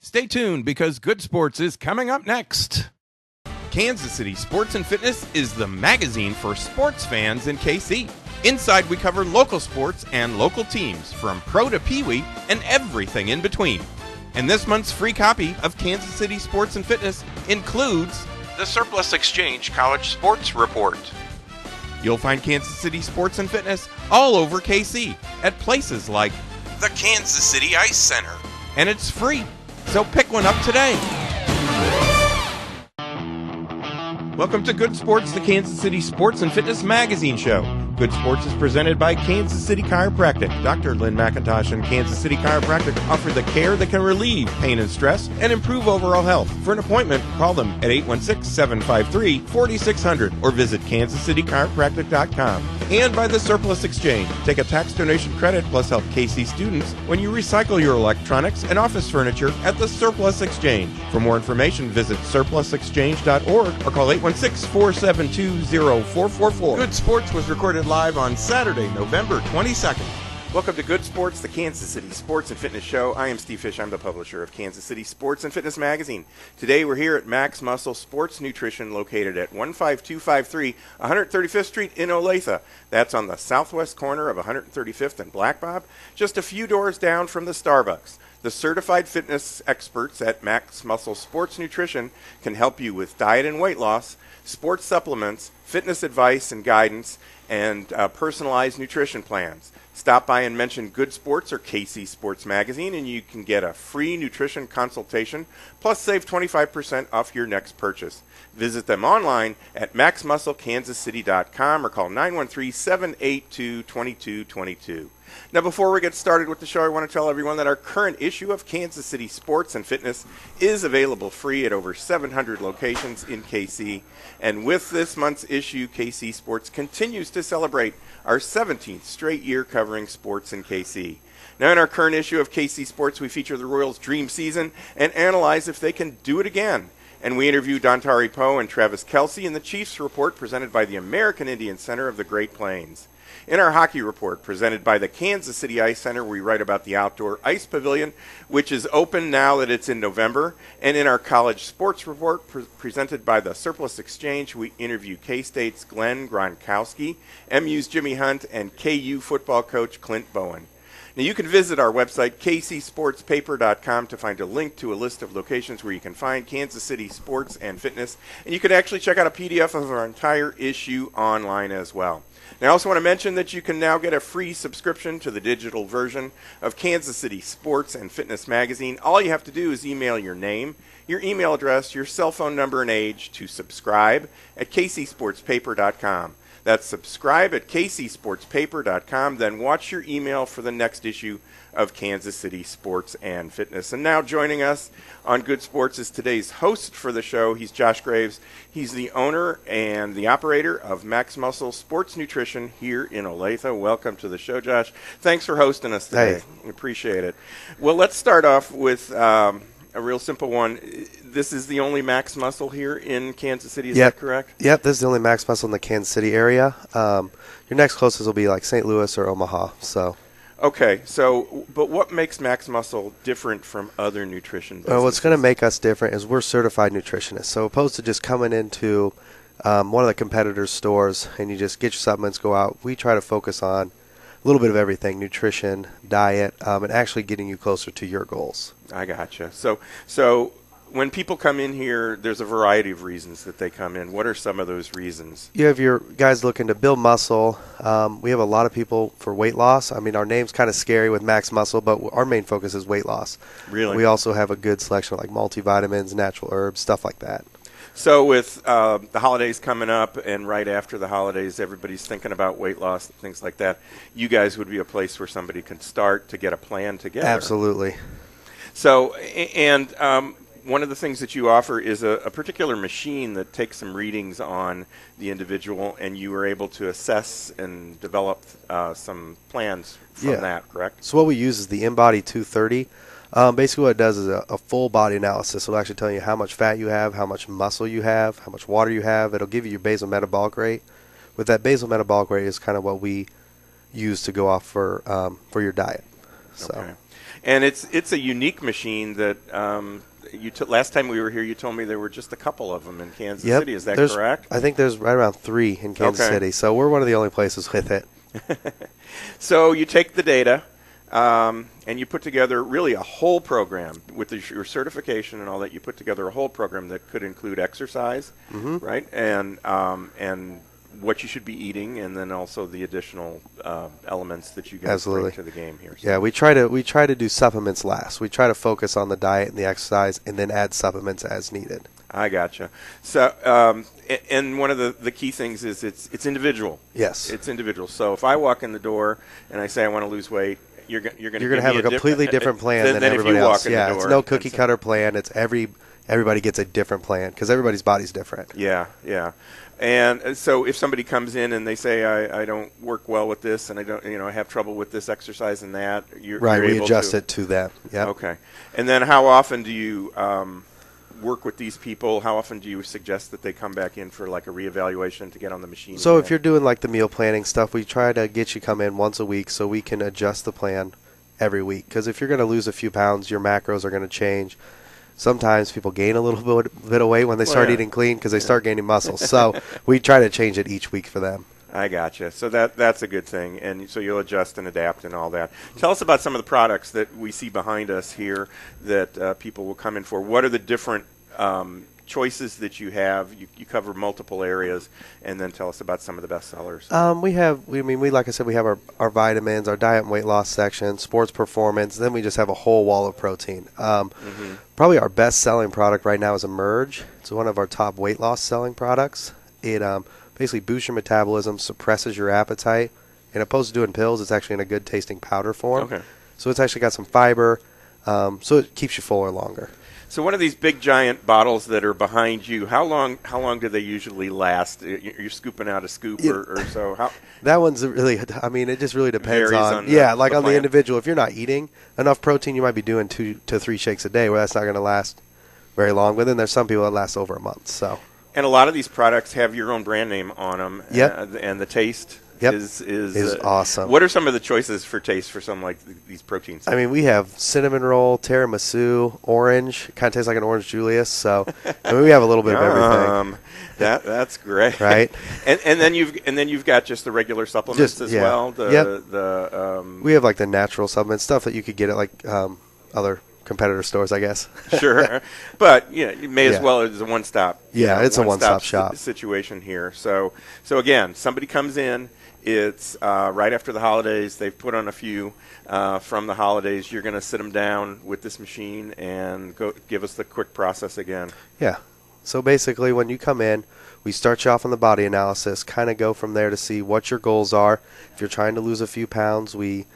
Stay tuned because Good Sports is coming up next. Kansas City Sports and Fitness is the magazine for sports fans in KC. Inside, we cover local sports and local teams, from pro to peewee and everything in between. And this month's free copy of Kansas City Sports and Fitness includes the Surplus Exchange College Sports Report. You'll find Kansas City Sports and Fitness all over KC at places like the Kansas City Ice Center. And it's free, so pick one up today. Welcome to Good Sports, the Kansas City Sports and Fitness magazine show. Good Sports is presented by Kansas City Chiropractic. Dr. Lynn McIntosh and Kansas City Chiropractic offer the care that can relieve pain and stress and improve overall health. For an appointment, call them at 816-753-4600 or visit kansascitychiropractic.com. And by the Surplus Exchange. Take a tax donation credit plus help KC students when you recycle your electronics and office furniture at the Surplus Exchange. For more information, visit surplusexchange.org or call 816-472-0444. Good Sports was recorded live on Saturday, November 22nd. Welcome to Good Sports, the Kansas City Sports and Fitness Show. I am Steve Fish. I'm the publisher of Kansas City Sports and Fitness Magazine. Today we're here at Max Muscle Sports Nutrition, located at 15253 135th Street in Olathe. That's on the southwest corner of 135th and Black Bob, just a few doors down from the Starbucks. The certified fitness experts at Max Muscle Sports Nutrition can help you with diet and weight loss, sports supplements, fitness advice and guidance, and personalized nutrition plans. Stop by and mention Good Sports or KC Sports Magazine, and you can get a free nutrition consultation, plus save 25% off your next purchase. Visit them online at maxmusclekansascity.com or call 913-782-2222. Now, before we get started with the show, I want to tell everyone that our current issue of Kansas City Sports and Fitness is available free at over 700 locations in KC. And with this month's issue, KC Sports continues to celebrate our 17th straight year covering sports in KC. Now, in our current issue of KC Sports, we feature the Royals' dream season and analyze if they can do it again. And we interview Dontari Poe and Travis Kelsey in the Chiefs Report, presented by the American Indian Center of the Great Plains. In our hockey report, presented by the Kansas City Ice Center, we write about the outdoor ice pavilion, which is open now that it's in November. And in our college sports report, presented by the Surplus Exchange, we interview K-State's Glenn Gronkowski, MU's Jimmy Hunt, and KU football coach Clint Bowen. Now, you can visit our website, kcsportspaper.com, to find a link to a list of locations where you can find Kansas City Sports and Fitness. And you can actually check out a PDF of our entire issue online as well. Now, I also want to mention that you can now get a free subscription to the digital version of Kansas City Sports and Fitness Magazine. All you have to do is email your name, your email address, your cell phone number, and age to subscribe at kcsportspaper.com. That's subscribe at kcsportspaper.com. Then watch your email for the next issue of Kansas City Sports and Fitness. And now joining us on Good Sports is today's host for the show. He's Josh Graves. He's the owner and the operator of Max Muscle Sports Nutrition here in Olathe. Welcome to the show, Josh. Thanks for hosting us today. Hey. We appreciate it. Well, let's start off with a real simple one. This is the only Max Muscle here in Kansas City, is that correct? Yep, this is the only Max Muscle in the Kansas City area. Your next closest will be like St. Louis or Omaha. Okay, but what makes Max Muscle different from other nutrition businesses? Well, what's going to make us different is we're certified nutritionists. So opposed to just coming into one of the competitors' stores and you just get your supplements, go out, we try to focus on a little bit of everything: nutrition, diet, and actually getting you closer to your goals. I gotcha. So when people come in here, there's a variety of reasons that they come in. What are some of those reasons? You have your guys looking to build muscle. We have a lot of people for weight loss. I mean, our name's kind of scary with Max Muscle, but our main focus is weight loss. Really? We also have a good selection of like multivitamins, natural herbs, stuff like that. So with the holidays coming up and right after the holidays, everybody's thinking about weight loss, things like that. You guys would be a place where somebody can start to get a plan together. Absolutely. So, and one of the things that you offer is a particular machine that takes some readings on the individual, and you were able to assess and develop some plans from that, correct? So what we use is the InBody 230. Basically what it does is a full body analysis. It'll actually tell you how much fat you have, how much muscle you have, how much water you have. It'll give you your basal metabolic rate. With that basal metabolic rate is kind of what we use to go off for your diet. So. Okay. And it's a unique machine that last time we were here, you told me there were just a couple of them in Kansas City. Is that correct? I think there's right around 3 in Kansas City. So we're one of the only places with it. So you take the data, and you put together really a whole program with your certification and all that. You put together a whole program that could include exercise, right, and what you should be eating, and then also the additional elements that you guys bring to the game here. So. Yeah, we try to do supplements last. We try to focus on the diet and the exercise, and then add supplements as needed. I gotcha. So, and one of the key things is it's individual. Yes, it's individual. So if I walk in the door and I say I want to lose weight, you're going to have a completely different plan than everybody else. Yeah, it's no cookie cutter plan. It's everybody gets a different plan because everybody's body's different. Yeah, yeah. And so if somebody comes in and they say I don't work well with this and I don't I have trouble with this exercise and that, you're we able adjust to it to them. Yeah. Okay. And then how often do you work with these people? How often do you suggest that they come back in for like a reevaluation to get on the machine? So if you're doing like the meal planning stuff, we try to get you come in once a week so we can adjust the plan every week. Because if you're going to lose a few pounds, your macros are going to change. Sometimes people gain a little bit of weight when they start eating clean because they start gaining muscle. So we try to change it each week for them. I gotcha. So that's a good thing. And so you'll adjust and adapt and all that. Tell us about some of the products that we see behind us here that people will come in for. What are the different choices that you have? You cover multiple areas, and then tell us about some of the best sellers. We like I said, we have our vitamins, our diet and weight loss section, sports performance. Then we just have a whole wall of protein. Probably our best selling product right now is Emerge. It's one of our top weight loss selling products. It basically boosts your metabolism, suppresses your appetite, and opposed to doing pills, it's actually in a good tasting powder form. Okay. So it's actually got some fiber, so it keeps you fuller longer. So one of these big giant bottles that are behind you, how long do they usually last? You're scooping out a scoop or so. How? That one's really, it just really depends on the on the individual. If you're not eating enough protein, you might be doing 2 to 3 shakes a day, where that's not going to last very long. But then there's some people that last over a month. So. And a lot of these products have your own brand name on them. Yep. And the taste. Yep. is awesome. What are some of the choices for taste for some like these proteins? We have cinnamon roll, tiramisu, orange. Kind of tastes like an orange Julius. So we have a little bit of everything. That's great. Right. and then you've got just the regular supplements as well. We have like the natural supplement stuff that you could get at like other competitor stores, I guess. Sure, but you may as well as a one-stop. It's a one-stop shop situation here. So again, somebody comes in. It's right after the holidays. They've put on a few from the holidays. You're going to sit them down with this machine and go give us the quick process again. Yeah. So basically, when you come in, we start you off on the body analysis, kind of go from there to see what your goals are. If you're trying to lose a few pounds, we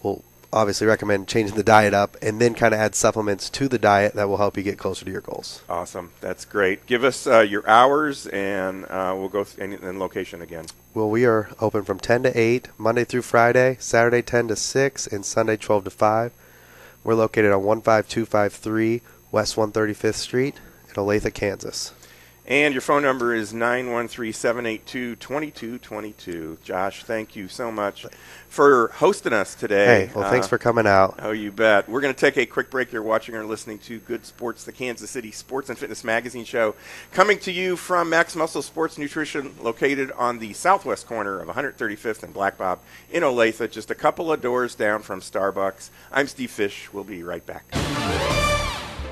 will obviously recommend changing the diet up and then kind of add supplements to the diet that will help you get closer to your goals. Awesome. That's great. Give us your hours, and we'll go and location again. Well, we are open from 10 to 8, Monday through Friday, Saturday 10 to 6, and Sunday 12 to 5. We're located on 15253 West 135th Street in Olathe, Kansas. And your phone number is 913-782-2222. Josh, thank you so much for hosting us today. Hey, well, thanks for coming out. Oh, you bet. We're going to take a quick break. You're watching or listening to Good Sports, the Kansas City Sports and Fitness Magazine show, coming to you from Max Muscle Sports Nutrition, located on the southwest corner of 135th and Black Bob in Olathe, just a couple of doors down from Starbucks. I'm Steve Fish. We'll be right back.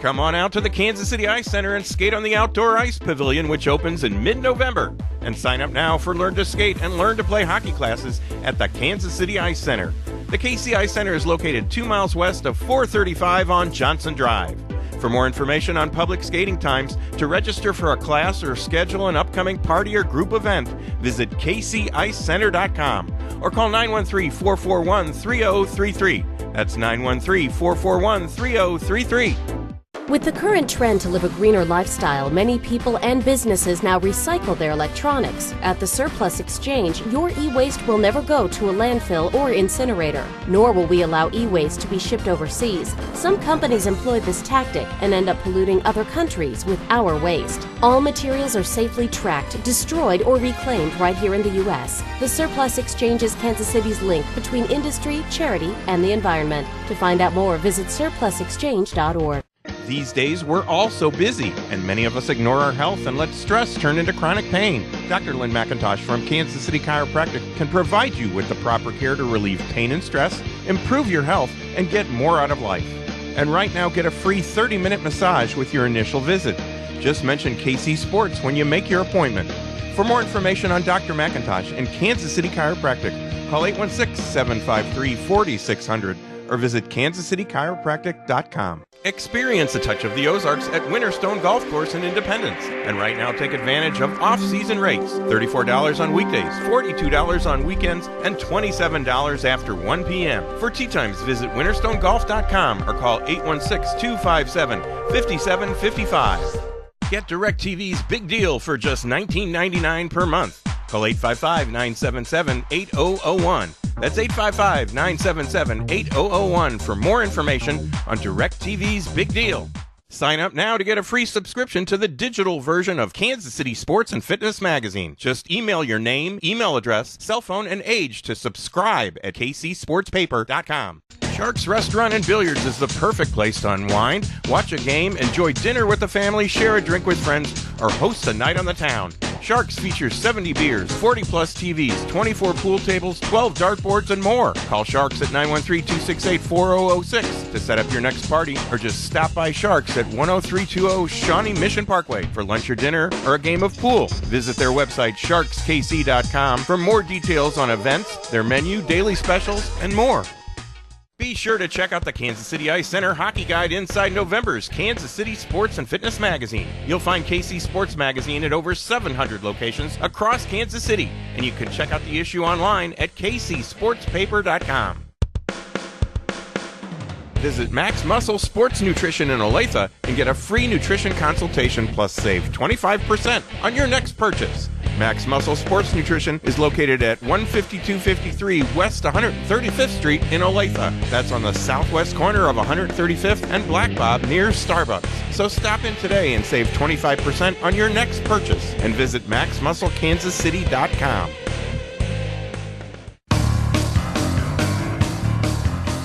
Come on out to the Kansas City Ice Center and skate on the Outdoor Ice Pavilion, which opens in mid-November. And sign up now for Learn to Skate and Learn to Play hockey classes at the Kansas City Ice Center. The KC Ice Center is located 2 miles west of 435 on Johnson Drive. For more information on public skating times, to register for a class or schedule an upcoming party or group event, visit kcicecenter.com or call 913-441-3033. That's 913-441-3033. With the current trend to live a greener lifestyle, many people and businesses now recycle their electronics. At the Surplus Exchange, your e-waste will never go to a landfill or incinerator, nor will we allow e-waste to be shipped overseas. Some companies employ this tactic and end up polluting other countries with our waste. All materials are safely tracked, destroyed, or reclaimed right here in the U.S. The Surplus Exchange is Kansas City's link between industry, charity, and the environment. To find out more, visit surplusexchange.org. These days, we're all so busy, and many of us ignore our health and let stress turn into chronic pain. Dr. Lynn McIntosh from Kansas City Chiropractic can provide you with the proper care to relieve pain and stress, improve your health, and get more out of life. And right now, get a free 30-minute massage with your initial visit. Just mention KC Sports when you make your appointment. For more information on Dr. McIntosh and Kansas City Chiropractic, call 816-753-4600 or visit kansascitychiropractic.com. Experience a touch of the Ozarks at Winterstone Golf Course in Independence. And right now, take advantage of off-season rates. $34 on weekdays, $42 on weekends, and $27 after 1 p.m. For tee times, visit winterstonegolf.com or call 816-257-5755. Get DirecTV's Big Deal for just $19.99 per month. Call 855-977-8001. That's 855-977-8001 for more information on DirecTV's Big Deal. Sign up now to get a free subscription to the digital version of Kansas City Sports and Fitness Magazine. Just email your name, email address, cell phone, and age to subscribe at kcsportspaper.com. Sharks Restaurant and Billiards is the perfect place to unwind, watch a game, enjoy dinner with the family, share a drink with friends, or host a night on the town. Sharks features 70 beers, 40-plus TVs, 24 pool tables, 12 dartboards, and more. Call Sharks at 913-268-4006 to set up your next party, or just stop by Sharks at 10320 Shawnee Mission Parkway for lunch or dinner or a game of pool. Visit their website, sharkskc.com, for more details on events, their menu, daily specials, and more. Be sure to check out the Kansas City Ice Center Hockey Guide inside November's Kansas City Sports and Fitness Magazine. You'll find KC Sports Magazine at over 700 locations across Kansas City, and you can check out the issue online at kcsportspaper.com. Visit Max Muscle Sports Nutrition in Olathe and get a free nutrition consultation plus save 25% on your next purchase. Max Muscle Sports Nutrition is located at 15253 West 135th Street in Olathe. That's on the southwest corner of 135th and Black Bob near Starbucks. So stop in today and save 25% on your next purchase and visit maxmusclekansascity.com.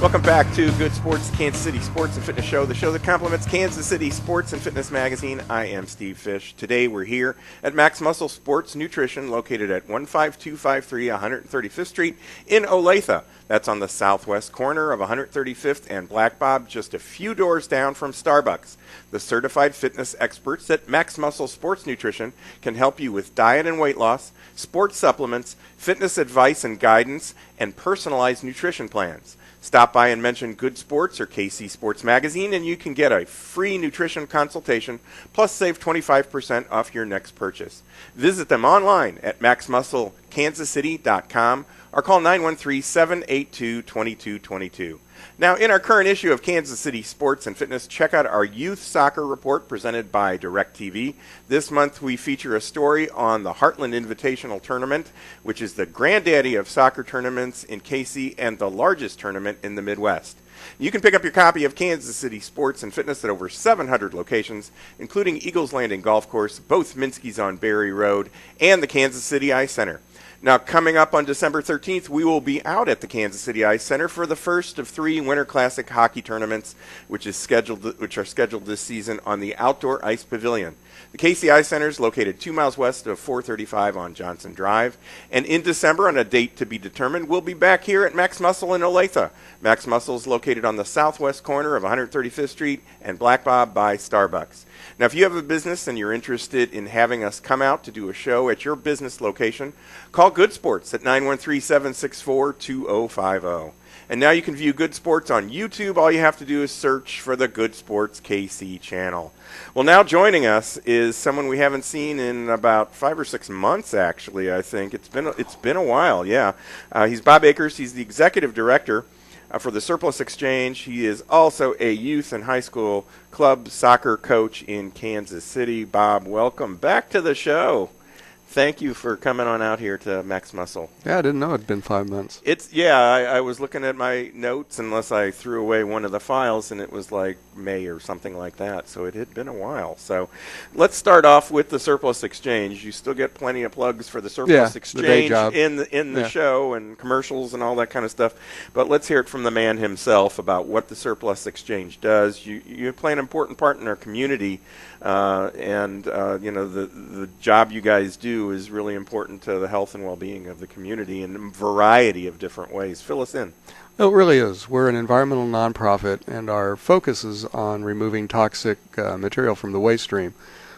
Welcome back to Good Sports, Kansas City Sports and Fitness Show, the show that complements Kansas City Sports and Fitness Magazine. I am Steve Fish. Today we're here at Max Muscle Sports Nutrition, located at 15253 135th Street in Olathe. That's on the southwest corner of 135th and Black Bob, just a few doors down from Starbucks. The certified fitness experts at Max Muscle Sports Nutrition can help you with diet and weight loss, sports supplements, fitness advice and guidance, and personalized nutrition plans. Stop by and mention Good Sports or KC Sports Magazine, and you can get a free nutrition consultation, plus save 25% off your next purchase. Visit them online at maxmusclekansascity.com or call 913-782-2222. Now, in our current issue of Kansas City Sports and Fitness, check out our Youth Soccer Report presented by DirecTV. This month we feature a story on the Heartland Invitational Tournament, which is the granddaddy of soccer tournaments in KC and the largest tournament in the Midwest. You can pick up your copy of Kansas City Sports and Fitness at over 700 locations, including Eagles Landing Golf Course, both Minsky's on Berry Road, and the Kansas City Ice Center. Now, coming up on December 13th, we will be out at the Kansas City Ice Center for the first of 3 Winter Classic hockey tournaments, which are scheduled this season on the Outdoor Ice Pavilion. The KC Ice Center is located 2 miles west of 435 on Johnson Drive. And in December, on a date to be determined, we'll be back here at Max Muscle in Olathe. Max Muscle is located on the southwest corner of 135th Street and Black Bob by Starbucks. Now, if you have a business and you're interested in having us come out to do a show at your business location, call Good Sports at 913-764-2050. And now you can view Good Sports on YouTube. All you have to do is search for the Good Sports KC channel. Well, now joining us is someone we haven't seen in about 5 or 6 months, actually, I think. It's been a while, yeah. He's Bob Akers. He's the executive director for the Surplus Exchange. He is also a youth and high school club soccer coach in Kansas City. Bob, welcome back to the show. Thank you for coming on out here to Max Muscle. Yeah, I didn't know it'd been 5 months. I was looking at my notes, unless I threw away one of the files, and it was like May or something like that. So it had been a while. So let's start off with the Surplus Exchange. You still get plenty of plugs for the Surplus Exchange, the day job. in the show and commercials and all that kind of stuff. But let's hear it from the man himself about what the Surplus Exchange does. You play an important part in our community. The job you guys do is really important to the health and well-being of the community in a variety of different ways. Fill us in. It really is. We're an environmental nonprofit, and our focus is on removing toxic material from the waste stream.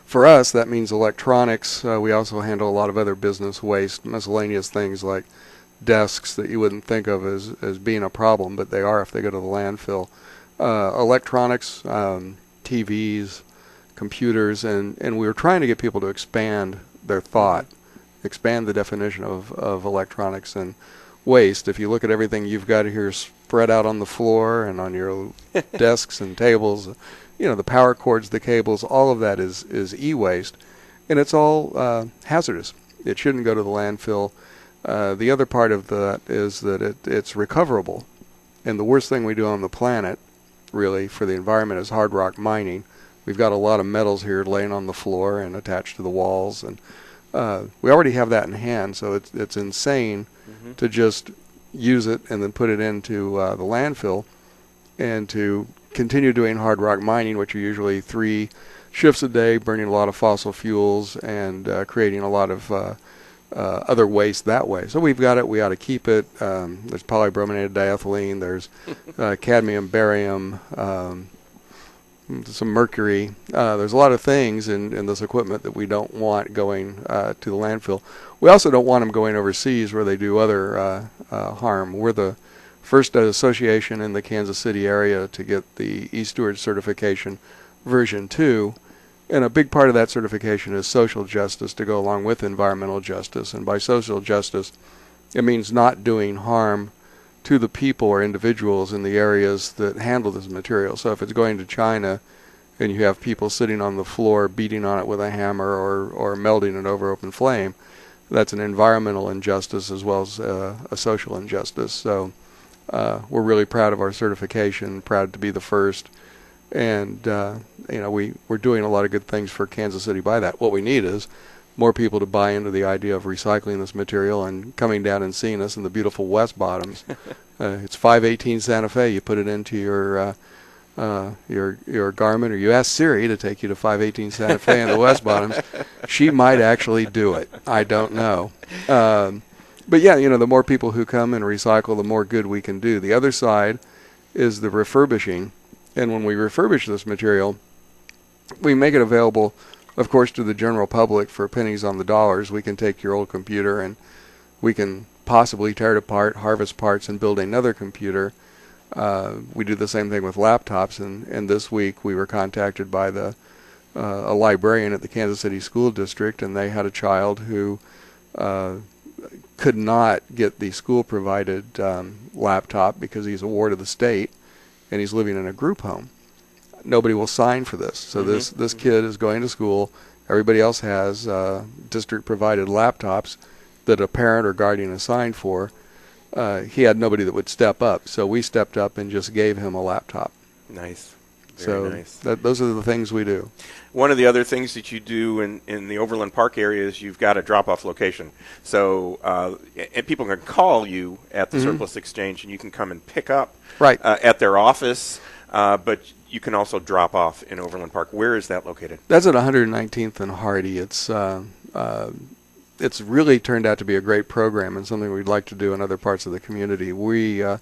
For us, that means electronics. We also handle a lot of other business waste, miscellaneous things like desks that you wouldn't think of as being a problem, but they are if they go to the landfill. Electronics, TVs, computers, and we were trying to get people to expand their thought, expand the definition of electronics and waste. If you look at everything you've got here spread out on the floor and on your desks and tables, the power cords, the cables, all of that is e-waste, and it's all hazardous. It shouldn't go to the landfill. The other part of that is that it's recoverable, and the worst thing we do on the planet, really, for the environment is hard rock mining. We've got a lot of metals here laying on the floor and attached to the walls, and we already have that in hand, so it's insane to just use it and then put it into the landfill and to continue doing hard rock mining, which are usually 3 shifts a day, burning a lot of fossil fuels and creating a lot of other waste that way. So we've got it. We ought to keep it. There's polybrominated diethylene. There's cadmium, barium, some mercury. There's a lot of things in this equipment that we don't want going to the landfill. We also don't want them going overseas where they do other harm. We're the first association in the Kansas City area to get the eSteward certification version 2, and a big part of that certification is social justice to go along with environmental justice. And by social justice, it means not doing harm to the people or individuals in the areas that handle this material. So if it's going to China and you have people sitting on the floor beating on it with a hammer or melting it over open flame, that's an environmental injustice as well as a social injustice. So we're really proud of our certification, proud to be the first, and we're doing a lot of good things for Kansas City by that. What we need is more people to buy into the idea of recycling this material and coming down and seeing us in the beautiful West Bottoms. It's 518 Santa Fe. You put it into your Garmin, or you ask Siri to take you to 518 Santa Fe in the West Bottoms. She might actually do it. I don't know. But yeah, the more people who come and recycle, the more good we can do. The other side is the refurbishing. And when we refurbish this material, we make it available, of course, to the general public for pennies on the dollars. We can take your old computer and we can possibly tear it apart, harvest parts, and build another computer. We do the same thing with laptops, and this week we were contacted by a librarian at the Kansas City School District, and they had a child who could not get the school-provided laptop because he's a ward of the state, and he's living in a group home. Nobody will sign for this. So this kid is going to school. Everybody else has district-provided laptops that a parent or guardian is signed for. He had nobody that would step up, so we stepped up and just gave him a laptop. Nice. Very nice. Those are the things we do. One of the other things that you do in the Overland Park area is you've got a drop-off location. So and people can call you at the Surplus Exchange, and you can come and pick up at their office, but you can also drop off in Overland Park. Where is that located? That's at 119th and Hardy. It's really turned out to be a great program and something we'd like to do in other parts of the community. We're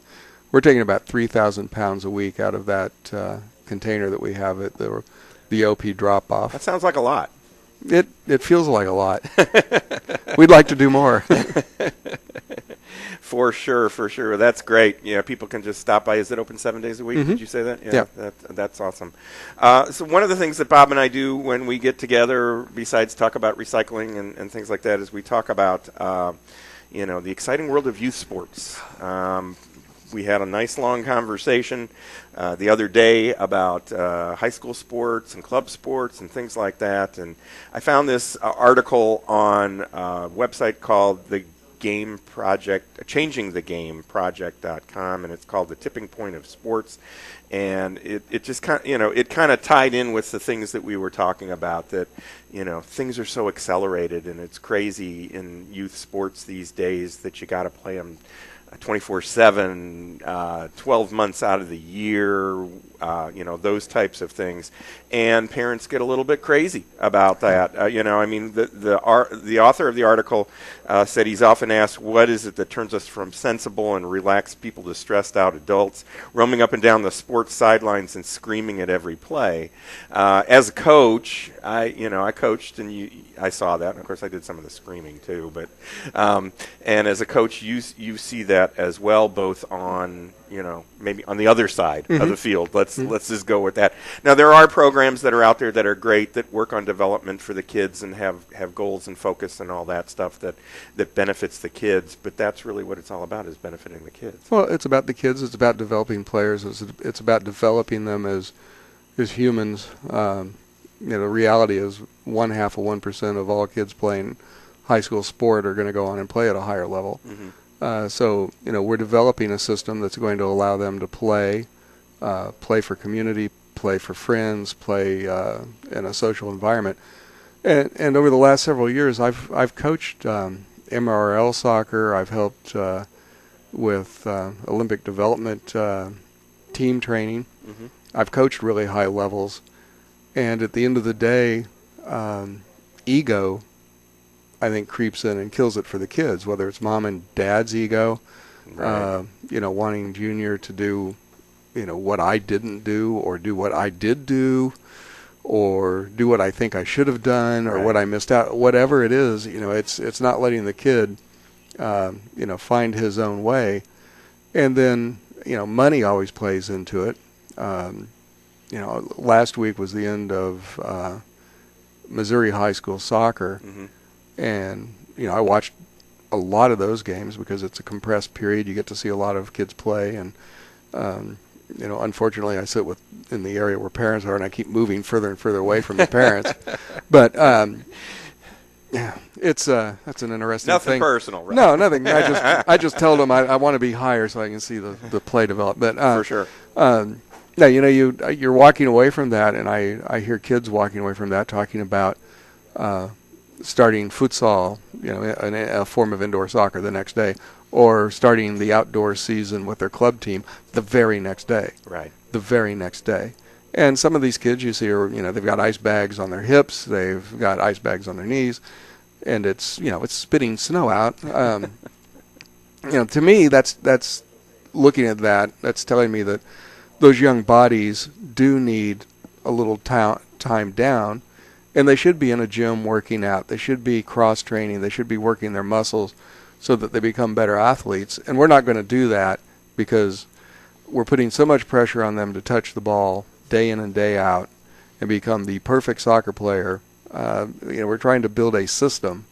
taking about 3,000 pounds a week out of that container that we have at the OP drop-off. That sounds like a lot. It feels like a lot. We'd like to do more. For sure. That's great. Yeah, people can just stop by. Is it open 7 days a week? Did you say that? Yeah. That's awesome. So one of the things that Bob and I do when we get together, besides talk about recycling and things like that, is we talk about the exciting world of youth sports. we had a nice long conversation the other day about high school sports and club sports and things like that. And I found this article on a website called the Game Project, changingthegameproject.com, and it's called The Tipping Point of Sports. And it just kind of, it kind of tied in with the things that we were talking about, that, things are so accelerated, and it's crazy in youth sports these days that you got to play them 24/7, 12 months out of the year, those types of things. And parents get a little bit crazy about that. The author of the article said he's often asked, what is it that turns us from sensible and relaxed people to stressed out adults, roaming up and down the sports sidelines and screaming at every play? As a coach, I coached, and I saw that. And of course, I did some of the screaming too. But and as a coach, you see that as well, both on maybe on the other side of the field. Let's just go with that. Now, there are programs that are out there that are great, that work on development for the kids and have goals and focus and all that stuff that benefits the kids. But that's really what it's all about, is benefiting the kids. Well, it's about the kids. It's about developing players. It's about developing them as humans. The reality is 0.5% of all kids playing high school sport are going to go on and play at a higher level. So we're developing a system that's going to allow them to play for community, play for friends, play in a social environment. And over the last several years, I've coached MRL soccer. I've helped with Olympic development team training. I've coached really high levels. And at the end of the day, ego, I think, creeps in and kills it for the kids, whether it's mom and dad's ego, right. Wanting Junior to do, what I didn't do, or do what I did do, or do what I think I should have done, or right. what I missed out, whatever it is. It's not letting the kid, find his own way. And then, money always plays into it. Last week was the end of Missouri high school soccer. And, I watched a lot of those games because it's a compressed period. You get to see a lot of kids play. And, unfortunately, I sit in the area where parents are, and I keep moving further and further away from the parents. But, that's an interesting nothing thing. Nothing personal, right? No, nothing. I just tell them I want to be higher so I can see the play develop. But, for sure. No, you're walking away from that, and I hear kids walking away from that talking about starting futsal, a form of indoor soccer the next day, or starting the outdoor season with their club team the very next day. Right. The very next day. And some of these kids you see are, they've got ice bags on their hips, they've got ice bags on their knees, and it's spitting snow out. To me, that's looking at that's telling me that those young bodies do need a little time down, and they should be in a gym working out. They should be cross-training. They should be working their muscles so that they become better athletes. And we're not going to do that because we're putting so much pressure on them to touch the ball day in and day out and become the perfect soccer player. We're trying to build a system,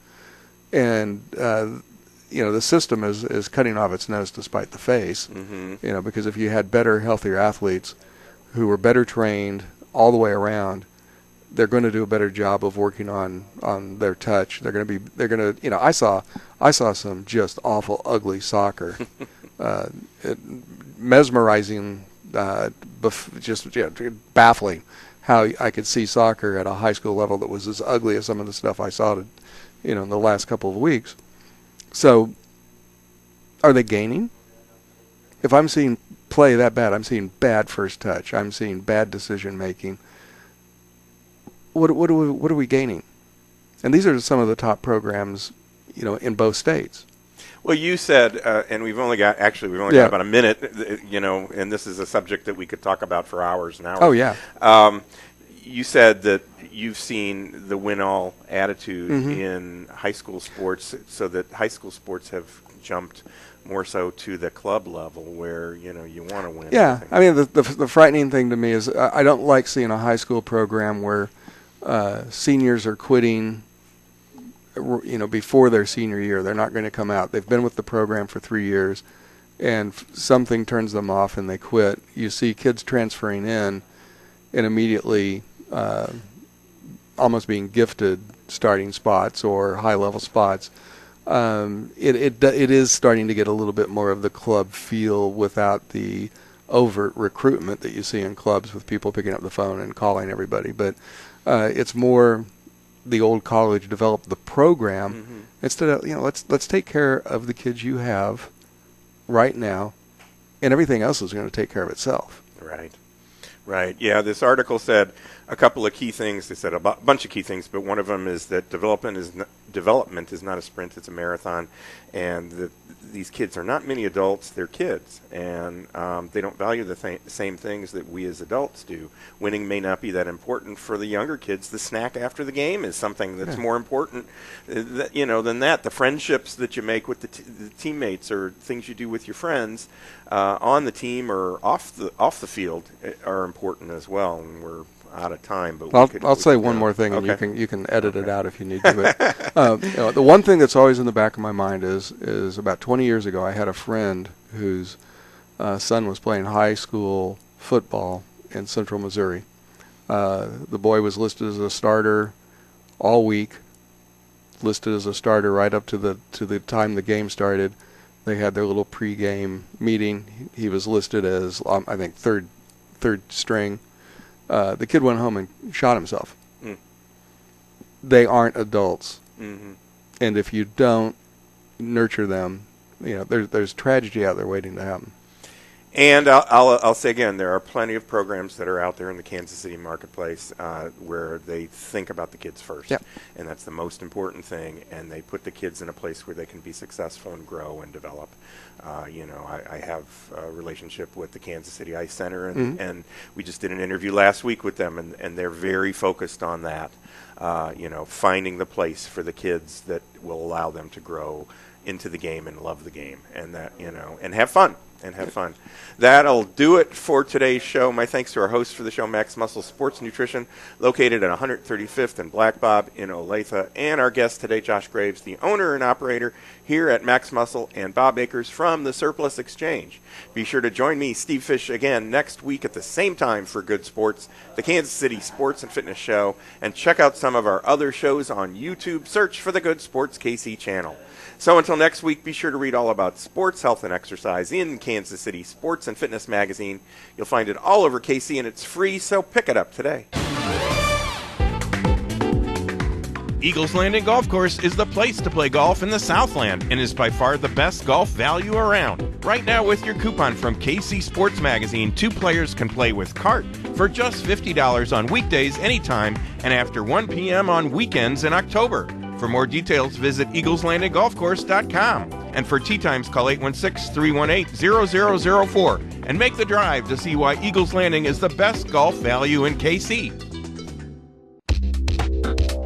and the system is cutting off its nose to spite the face. Because if you had better, healthier athletes who were better trained all the way around, they're going to do a better job of working on their touch. They're going to I saw some just awful, ugly soccer, mesmerizing, just baffling how I could see soccer at a high school level that was as ugly as some of the stuff I saw in the last couple of weeks. So, are they gaining? If I'm seeing play that bad, I'm seeing bad first touch, I'm seeing bad decision making. What are we gaining? And these are some of the top programs, in both states. Well, you said, and we've only got about a minute, and this is a subject that we could talk about for hours and hours. Oh, yeah. You said that you've seen the win-all attitude in high school sports, so that high school sports have jumped more so to the club level where, you want to win. Yeah, I mean, the frightening thing to me is I don't like seeing a high school program where seniors are quitting, before their senior year. They're not going to come out. They've been with the program for 3 years. and something turns them off and they quit. You see kids transferring in and immediately almost being gifted starting spots or high-level spots. It is starting to get a little bit more of the club feel without the overt recruitment that you see in clubs with people picking up the phone and calling everybody. But it's more the old college developed the program instead of, let's take care of the kids you have right now, and everything else is going to take care of itself. Right. Yeah, this article said a couple of key things. They said a bunch of key things, but one of them is that development is not a sprint, it's a marathon, and these kids are not mini adults, they're kids, and they don't value the same things that we as adults do. Winning may not be that important for the younger kids. The snack after the game is something that's more important than that. The friendships that you make with the teammates or things you do with your friends on the team or off the field are important as well, and we're out of time, but I'll say one more thing, and you can edit it out if you need to. But the one thing that's always in the back of my mind is about 20 years ago, I had a friend whose son was playing high school football in Central Missouri. The boy was listed as a starter all week, listed as a starter right up to the time the game started. They had their little pregame meeting. He was listed as I think third string. The kid went home and shot himself. They aren't adults, and if you don't nurture them, there's tragedy out there waiting to happen. And I'll say again, there are plenty of programs that are out there in the Kansas City marketplace where they think about the kids first, and that's the most important thing. And they put the kids in a place where they can be successful and grow and develop. I have a relationship with the Kansas City Ice Center, and we just did an interview last week with them, and they're very focused on that. Finding the place for the kids that will allow them to grow into the game and love the game, and that and have fun. That'll do it for today's show. My thanks to our host for the show, Max Muscle Sports Nutrition, located at 135th and Black Bob in Olathe, and our guest today, Josh Graves, the owner and operator here at Max Muscle, and Bob Akers from the Surplus Exchange. Be sure to join me, Steve Fish, again next week at the same time for Good Sports, the Kansas City Sports and Fitness Show, and check out some of our other shows on YouTube. Search for the Good Sports KC channel. So until next week, be sure to read all about sports, health, and exercise in Kansas City Sports and Fitness Magazine. You'll find it all over KC, and it's free, so pick it up today. Eagles Landing Golf Course is the place to play golf in the Southland and is by far the best golf value around. Right now, with your coupon from KC Sports Magazine, 2 players can play with cart for just $50 on weekdays anytime and after 1 p.m. on weekends in October. For more details, visit eagleslandinggolfcourse.com. And for tee times, call 816-318-0004 and make the drive to see why Eagles Landing is the best golf value in KC.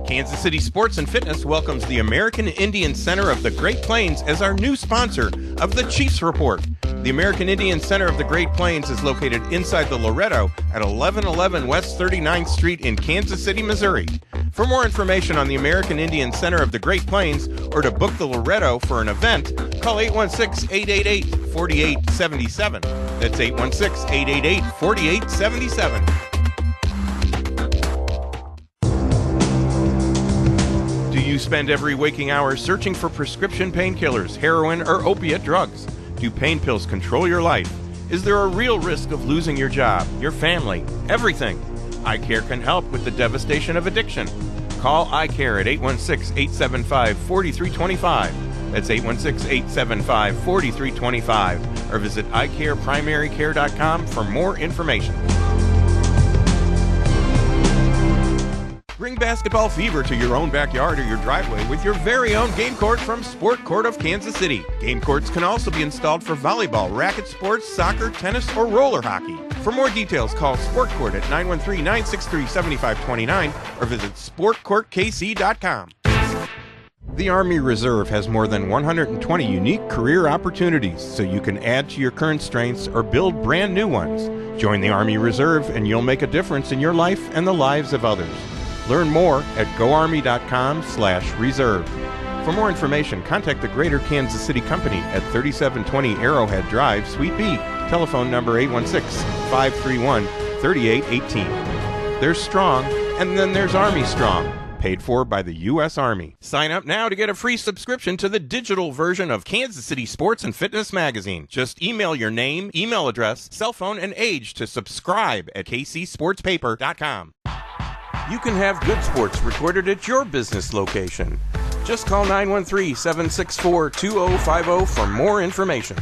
Kansas City Sports and Fitness welcomes the American Indian Center of the Great Plains as our new sponsor of the Chiefs Report. The American Indian Center of the Great Plains is located inside the Loretto at 1111 West 39th Street in Kansas City, Missouri. For more information on the American Indian Center of the Great Plains or to book the Loretto for an event, call 816-888-4877. That's 816-888-4877. Do you spend every waking hour searching for prescription painkillers, heroin, or opiate drugs? Do pain pills control your life? Is there a real risk of losing your job, your family, everything? Eye Care can help with the devastation of addiction. Call Eye Care at 816-875-4325. That's 816-875-4325. Or visit eyecareprimarycare.com for more information. Bring basketball fever to your own backyard or your driveway with your very own game court from Sport Court of Kansas City. Game courts can also be installed for volleyball, racket sports, soccer, tennis, or roller hockey. For more details, call Sport Court at 913-963-7529 or visit sportcourtkc.com. The Army Reserve has more than 120 unique career opportunities, so you can add to your current strengths or build brand new ones. Join the Army Reserve and you'll make a difference in your life and the lives of others. Learn more at goarmy.com/reserve. For more information, contact the Greater Kansas City Company at 3720 Arrowhead Drive, Suite B. Telephone number 816-531-3818. There's Strong, and then there's Army Strong. Paid for by the U.S. Army. Sign up now to get a free subscription to the digital version of Kansas City Sports and Fitness Magazine. Just email your name, email address, cell phone, and age to subscribe at kcsportspaper.com. You can have good sports recorded at your business location. Just call 913-764-2050 for more information.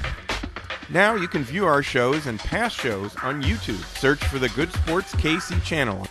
Now you can view our shows and past shows on YouTube. Search for the Good Sports KC channel.